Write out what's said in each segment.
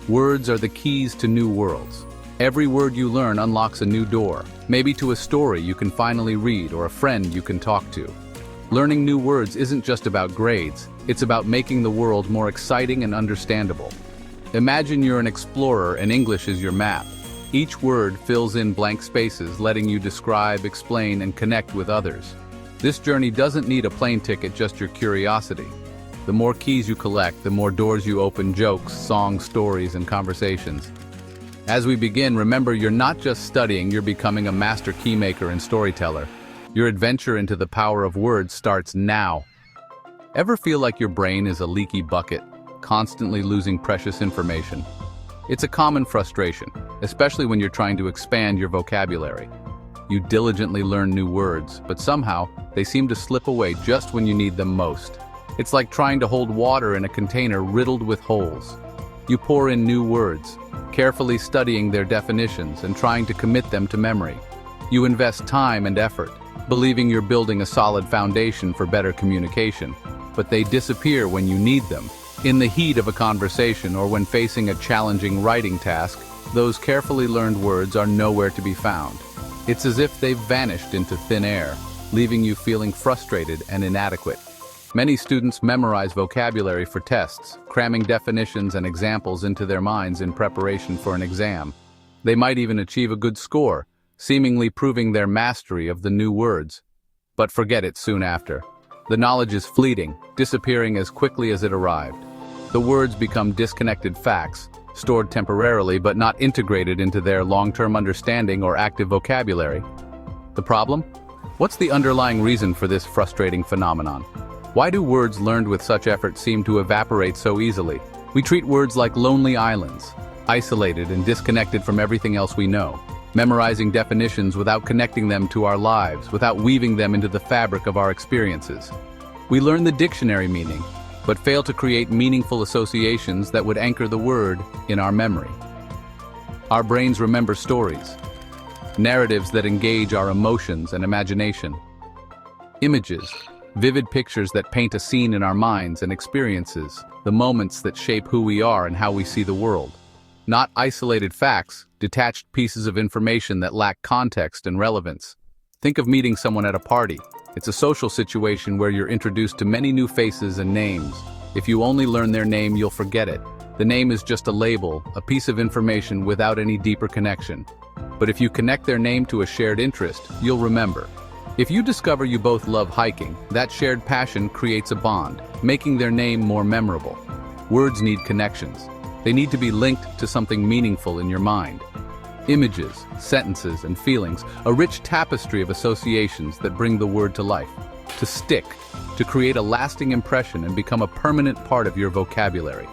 Words are the keys to new worlds. Every word you learn unlocks a new door, maybe to a story you can finally read or a friend you can talk to. Learning new words isn't just about grades, it's about making the world more exciting and understandable. Imagine you're an explorer and English is your map. Each word fills in blank spaces, letting you describe, explain, and connect with others. This journey doesn't need a plane ticket, just your curiosity. The more keys you collect, the more doors you open: jokes, songs, stories, and conversations. As we begin, remember you're not just studying, you're becoming a master keymaker and storyteller. Your adventure into the power of words starts now. Ever feel like your brain is a leaky bucket, constantly losing precious information? It's a common frustration, especially when you're trying to expand your vocabulary. You diligently learn new words, but somehow they seem to slip away just when you need them most. It's like trying to hold water in a container riddled with holes. You pour in new words, carefully studying their definitions and trying to commit them to memory. You invest time and effort, believing you're building a solid foundation for better communication, but they disappear when you need them. In the heat of a conversation or when facing a challenging writing task, those carefully learned words are nowhere to be found. It's as if they've vanished into thin air, leaving you feeling frustrated and inadequate. Many students memorize vocabulary for tests, cramming definitions and examples into their minds in preparation for an exam. They might even achieve a good score, seemingly proving their mastery of the new words. But forget it soon after. The knowledge is fleeting, disappearing as quickly as it arrived. The words become disconnected facts, stored temporarily but not integrated into their long-term understanding or active vocabulary. The problem? What's the underlying reason for this frustrating phenomenon? Why do words learned with such effort seem to evaporate so easily? We treat words like lonely islands, isolated and disconnected from everything else we know, memorizing definitions without connecting them to our lives, without weaving them into the fabric of our experiences. We learn the dictionary meaning, but fail to create meaningful associations that would anchor the word in our memory. Our brains remember stories, narratives that engage our emotions and imagination. Images, vivid pictures that paint a scene in our minds and experiences, the moments that shape who we are and how we see the world. Not isolated facts, detached pieces of information that lack context and relevance. Think of meeting someone at a party. It's a social situation where you're introduced to many new faces and names. If you only learn their name, you'll forget it. The name is just a label, a piece of information without any deeper connection. But if you connect their name to a shared interest, you'll remember. If you discover you both love hiking, that shared passion creates a bond, making their name more memorable. Words need connections. They need to be linked to something meaningful in your mind. Images, sentences, and feelings, a rich tapestry of associations that bring the word to life. To stick, to create a lasting impression and become a permanent part of your vocabulary.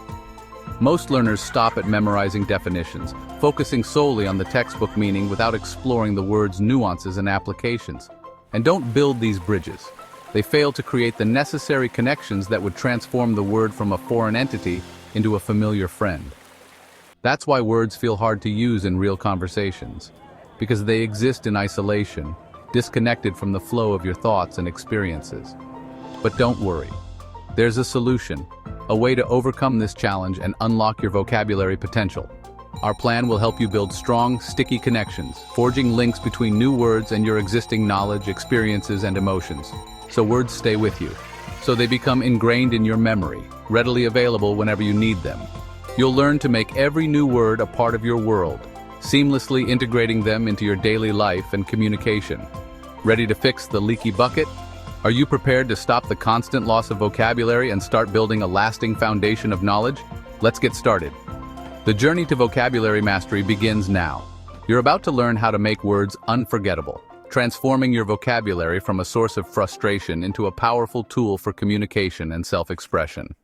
Most learners stop at memorizing definitions, focusing solely on the textbook meaning without exploring the word's nuances and applications. And don't build these bridges. They fail to create the necessary connections that would transform the word from a foreign entity into a familiar friend. That's why words feel hard to use in real conversations, because they exist in isolation, disconnected from the flow of your thoughts and experiences. But don't worry. There's a solution, a way to overcome this challenge and unlock your vocabulary potential. Our plan will help you build strong, sticky connections, forging links between new words and your existing knowledge, experiences, and emotions. So words stay with you, so they become ingrained in your memory, readily available whenever you need them. You'll learn to make every new word a part of your world, seamlessly integrating them into your daily life and communication. Ready to fix the leaky bucket? Are you prepared to stop the constant loss of vocabulary and start building a lasting foundation of knowledge? Let's get started. The journey to vocabulary mastery begins now. You're about to learn how to make words unforgettable, transforming your vocabulary from a source of frustration into a powerful tool for communication and self-expression.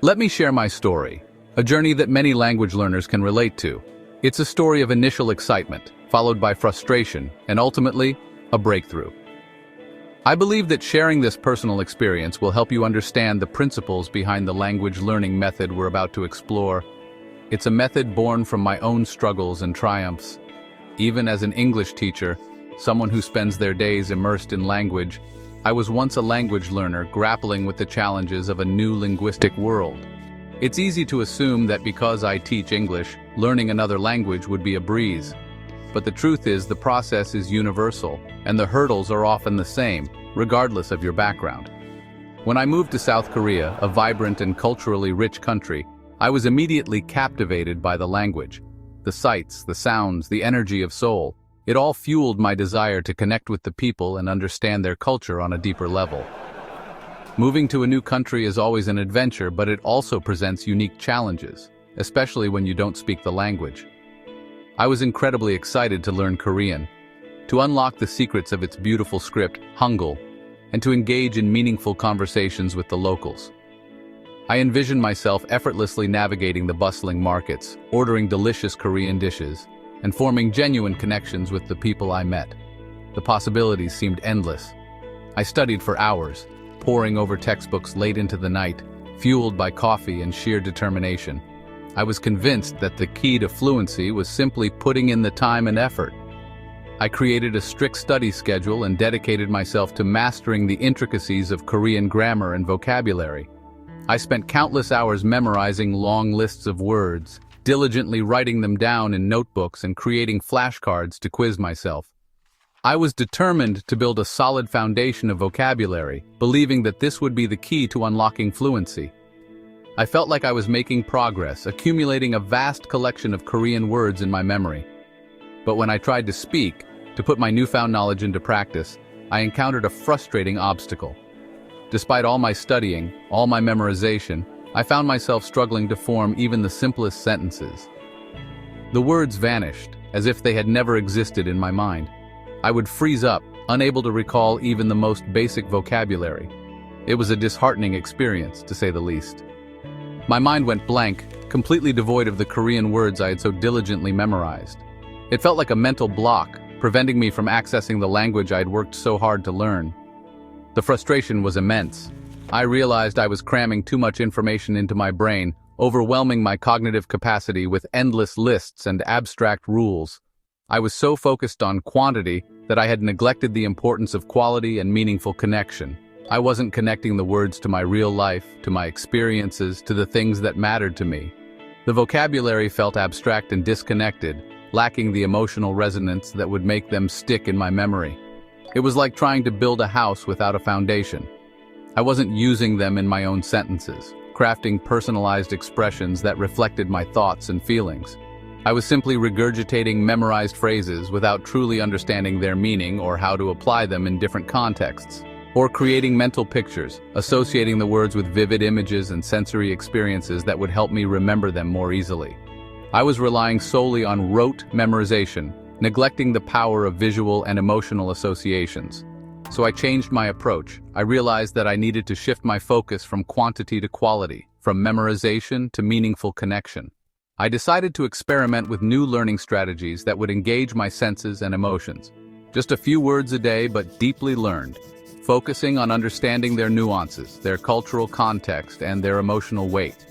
Let me share my story, a journey that many language learners can relate to. It's a story of initial excitement, followed by frustration, and ultimately, a breakthrough. I believe that sharing this personal experience will help you understand the principles behind the language learning method we're about to explore. It's a method born from my own struggles and triumphs. Even as an English teacher, someone who spends their days immersed in language, I was once a language learner grappling with the challenges of a new linguistic world. It's easy to assume that because I teach English, learning another language would be a breeze. But the truth is, the process is universal, and the hurdles are often the same, regardless of your background. When I moved to South Korea, a vibrant and culturally rich country, I was immediately captivated by the language. The sights, the sounds, the energy of Seoul, it all fueled my desire to connect with the people and understand their culture on a deeper level. Moving to a new country is always an adventure, but it also presents unique challenges, especially when you don't speak the language. I was incredibly excited to learn Korean, to unlock the secrets of its beautiful script, Hangul, and to engage in meaningful conversations with the locals. I envisioned myself effortlessly navigating the bustling markets, ordering delicious Korean dishes, and forming genuine connections with the people I met. The possibilities seemed endless. I studied for hours, poring over textbooks late into the night, fueled by coffee and sheer determination. I was convinced that the key to fluency was simply putting in the time and effort. I created a strict study schedule and dedicated myself to mastering the intricacies of Korean grammar and vocabulary. I spent countless hours memorizing long lists of words, diligently writing them down in notebooks and creating flashcards to quiz myself. I was determined to build a solid foundation of vocabulary, believing that this would be the key to unlocking fluency. I felt like I was making progress, accumulating a vast collection of Korean words in my memory. But when I tried to speak, to put my newfound knowledge into practice, I encountered a frustrating obstacle. Despite all my studying, all my memorization, I found myself struggling to form even the simplest sentences. The words vanished, as if they had never existed in my mind. I would freeze up, unable to recall even the most basic vocabulary. It was a disheartening experience, to say the least. My mind went blank, completely devoid of the Korean words I had so diligently memorized. It felt like a mental block, preventing me from accessing the language I had worked so hard to learn. The frustration was immense. I realized I was cramming too much information into my brain, overwhelming my cognitive capacity with endless lists and abstract rules. I was so focused on quantity that I had neglected the importance of quality and meaningful connection. I wasn't connecting the words to my real life, to my experiences, to the things that mattered to me. The vocabulary felt abstract and disconnected, lacking the emotional resonance that would make them stick in my memory. It was like trying to build a house without a foundation. I wasn't using them in my own sentences, crafting personalized expressions that reflected my thoughts and feelings. I was simply regurgitating memorized phrases without truly understanding their meaning or how to apply them in different contexts, or creating mental pictures, associating the words with vivid images and sensory experiences that would help me remember them more easily. I was relying solely on rote memorization, neglecting the power of visual and emotional associations. So I changed my approach. I realized that I needed to shift my focus from quantity to quality, from memorization to meaningful connection. I decided to experiment with new learning strategies that would engage my senses and emotions. Just a few words a day, but deeply learned, focusing on understanding their nuances, their cultural context, and their emotional weight.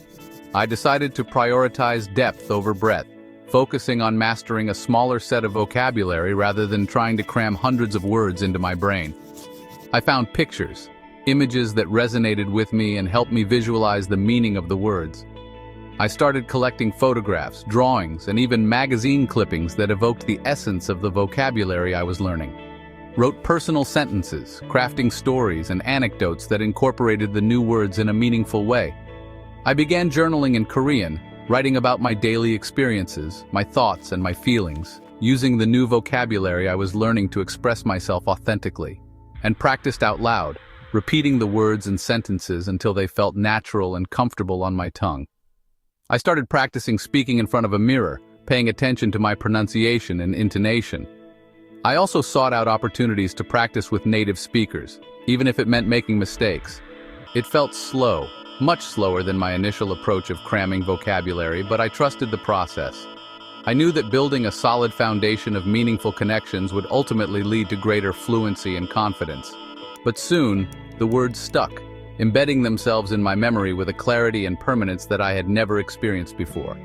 I decided to prioritize depth over breadth, focusing on mastering a smaller set of vocabulary rather than trying to cram hundreds of words into my brain. I found pictures, images that resonated with me and helped me visualize the meaning of the words. I started collecting photographs, drawings, and even magazine clippings that evoked the essence of the vocabulary I was learning. Wrote personal sentences, crafting stories and anecdotes that incorporated the new words in a meaningful way. I began journaling in Korean, writing about my daily experiences, my thoughts and my feelings, using the new vocabulary I was learning to express myself authentically, and practiced out loud, repeating the words and sentences until they felt natural and comfortable on my tongue. I started practicing speaking in front of a mirror, paying attention to my pronunciation and intonation. I also sought out opportunities to practice with native speakers, even if it meant making mistakes. It felt slow, much slower than my initial approach of cramming vocabulary, but I trusted the process. I knew that building a solid foundation of meaningful connections would ultimately lead to greater fluency and confidence. But soon, the words stuck, embedding themselves in my memory with a clarity and permanence that I had never experienced before.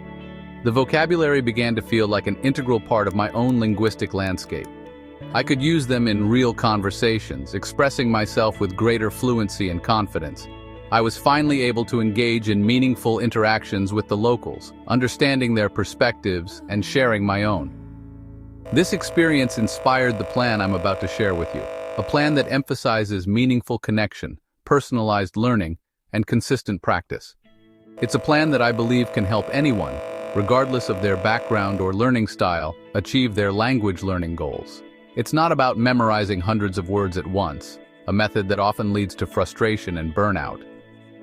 The vocabulary began to feel like an integral part of my own linguistic landscape. I could use them in real conversations, expressing myself with greater fluency and confidence. I was finally able to engage in meaningful interactions with the locals, understanding their perspectives and sharing my own. This experience inspired the plan I'm about to share with you, a plan that emphasizes meaningful connection, personalized learning, and consistent practice. It's a plan that I believe can help anyone, regardless of their background or learning style, achieve their language learning goals. It's not about memorizing hundreds of words at once, a method that often leads to frustration and burnout.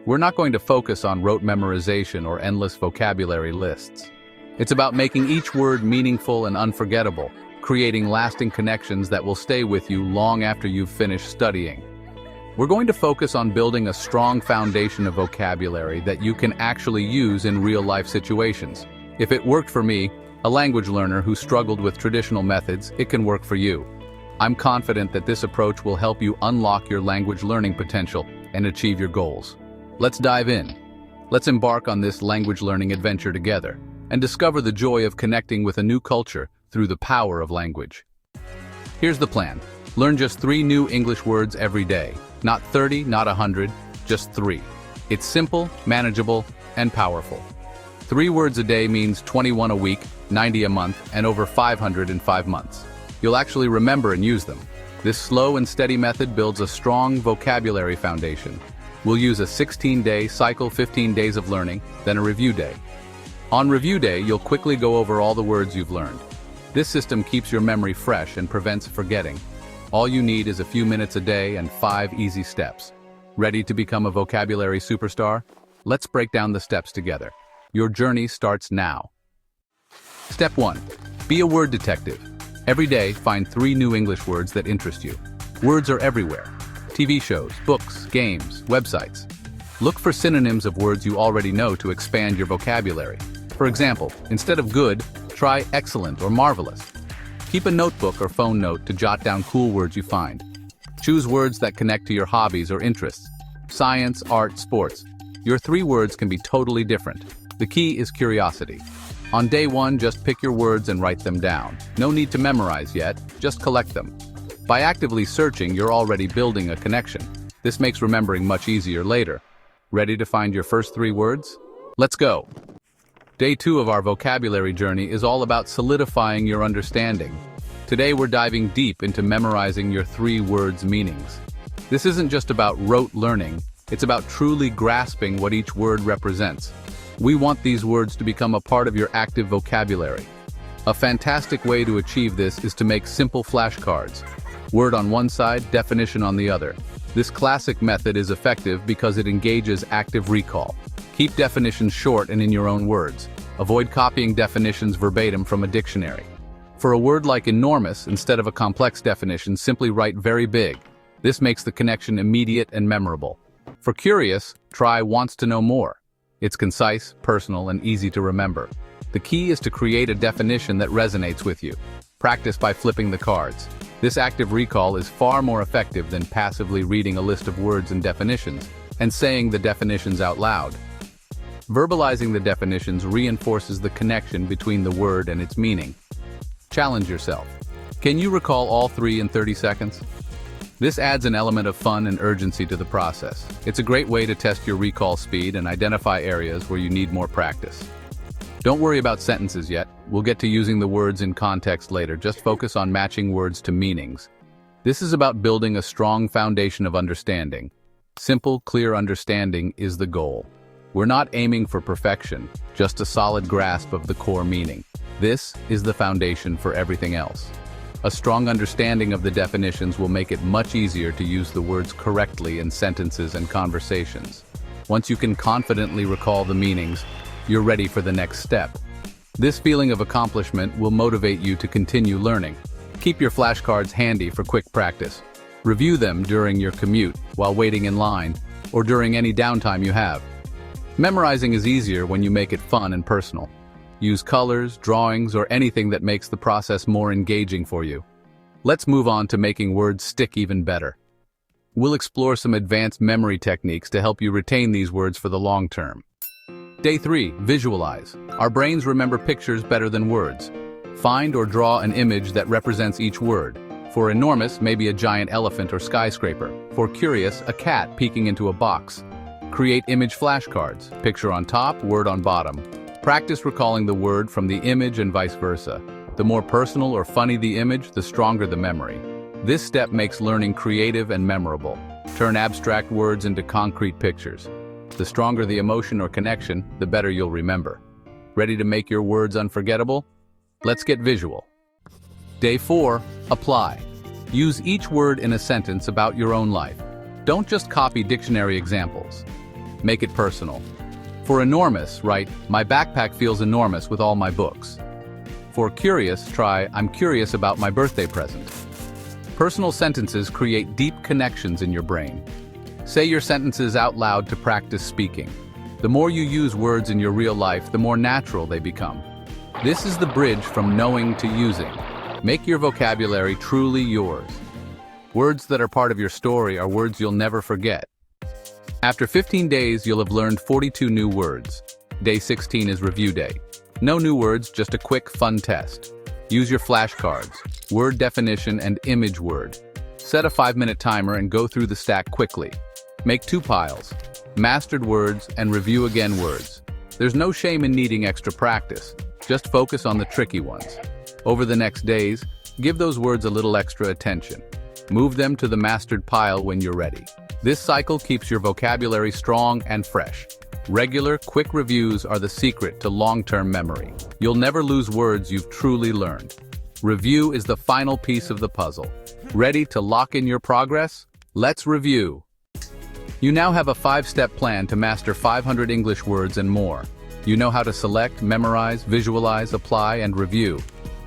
We're not going to focus on rote memorization or endless vocabulary lists. It's about making each word meaningful and unforgettable, creating lasting connections that will stay with you long after you've finished studying. We're going to focus on building a strong foundation of vocabulary that you can actually use in real-life situations. If it worked for me, a language learner who struggled with traditional methods, it can work for you. I'm confident that this approach will help you unlock your language learning potential and achieve your goals. Let's dive in. Let's embark on this language learning adventure together and discover the joy of connecting with a new culture through the power of language. Here's the plan. Learn just 3 new English words every day. Not 30, not 100, just 3. It's simple, manageable, and powerful. 3 words a day means 21 a week, 90 a month, and over 500 in 5 months. You'll actually remember and use them. This slow and steady method builds a strong vocabulary foundation. We'll use a 16-day cycle, 15 days of learning, then a review day. On review day, you'll quickly go over all the words you've learned. This system keeps your memory fresh and prevents forgetting. All you need is a few minutes a day and 5 easy steps. Ready to become a vocabulary superstar? Let's break down the steps together. Your journey starts now. Step 1. Be a word detective. Every day, find 3 new English words that interest you. Words are everywhere. TV shows, books, games, websites. Look for synonyms of words you already know to expand your vocabulary. For example, instead of good, try excellent or marvelous. Keep a notebook or phone note to jot down cool words you find. Choose words that connect to your hobbies or interests. Science, art, sports. Your 3 words can be totally different. The key is curiosity. On day 1, just pick your words and write them down. No need to memorize yet, just collect them. By actively searching, you're already building a connection. This makes remembering much easier later. Ready to find your first 3 words? Let's go! Day 2 of our vocabulary journey is all about solidifying your understanding. Today we're diving deep into memorizing your 3 words' meanings. This isn't just about rote learning, it's about truly grasping what each word represents. We want these words to become a part of your active vocabulary. A fantastic way to achieve this is to make simple flashcards. Word on one side, definition on the other. This classic method is effective because it engages active recall. Keep definitions short and in your own words. Avoid copying definitions verbatim from a dictionary. For a word like enormous, instead of a complex definition, simply write very big. This makes the connection immediate and memorable. For curious, try wants to know more. It's concise, personal, and easy to remember. The key is to create a definition that resonates with you. Practice by flipping the cards. This active recall is far more effective than passively reading a list of words and definitions and saying the definitions out loud. Verbalizing the definitions reinforces the connection between the word and its meaning. Challenge yourself. Can you recall all 3 in 30 seconds? This adds an element of fun and urgency to the process. It's a great way to test your recall speed and identify areas where you need more practice. Don't worry about sentences yet. We'll get to using the words in context later. Just focus on matching words to meanings. This is about building a strong foundation of understanding. Simple, clear understanding is the goal. We're not aiming for perfection, just a solid grasp of the core meaning. This is the foundation for everything else. A strong understanding of the definitions will make it much easier to use the words correctly in sentences and conversations. Once you can confidently recall the meanings, you're ready for the next step. This feeling of accomplishment will motivate you to continue learning. Keep your flashcards handy for quick practice. Review them during your commute, while waiting in line, or during any downtime you have. Memorizing is easier when you make it fun and personal. Use colors, drawings, or anything that makes the process more engaging for you. Let's move on to making words stick even better. We'll explore some advanced memory techniques to help you retain these words for the long term. Day 3. Visualize. Our brains remember pictures better than words. Find or draw an image that represents each word. For enormous, maybe a giant elephant or skyscraper. For curious, a cat peeking into a box. Create image flashcards, picture on top, word on bottom. Practice recalling the word from the image and vice versa. The more personal or funny the image, the stronger the memory. This step makes learning creative and memorable. Turn abstract words into concrete pictures. The stronger the emotion or connection, the better you'll remember. Ready to make your words unforgettable? Let's get visual. Day 4, apply. Use each word in a sentence about your own life. Don't just copy dictionary examples. Make it personal. For enormous, write, "My backpack feels enormous with all my books." For curious, try, "I'm curious about my birthday present." Personal sentences create deep connections in your brain. Say your sentences out loud to practice speaking. The more you use words in your real life, the more natural they become. This is the bridge from knowing to using. Make your vocabulary truly yours. Words that are part of your story are words you'll never forget. After 15 days, you'll have learned 42 new words. Day 16 is review day. No new words, just a quick, fun test. Use your flashcards, word definition and image word. Set a 5-minute timer and go through the stack quickly. Make 2 piles, mastered words and review again words. There's no shame in needing extra practice. Just focus on the tricky ones. Over the next days, give those words a little extra attention. Move them to the mastered pile when you're ready. This cycle keeps your vocabulary strong and fresh. Regular, quick reviews are the secret to long-term memory. You'll never lose words you've truly learned. Review is the final piece of the puzzle. Ready to lock in your progress? Let's review. You now have a 5-step plan to master 500 English words and more. You know how to select, memorize, visualize, apply, and review.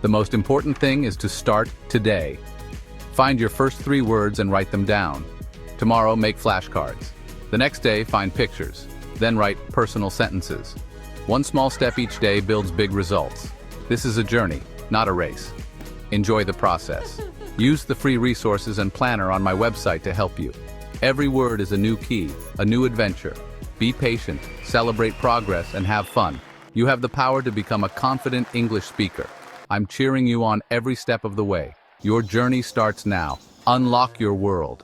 The most important thing is to start today. Find your first 3 words and write them down. Tomorrow, make flashcards. The next day, find pictures. Then write personal sentences. One small step each day builds big results. This is a journey, not a race. Enjoy the process. Use the free resources and planner on my website to help you. Every word is a new key, a new adventure. Be patient, celebrate progress, and have fun. You have the power to become a confident English speaker. I'm cheering you on every step of the way. Your journey starts now. Unlock your world.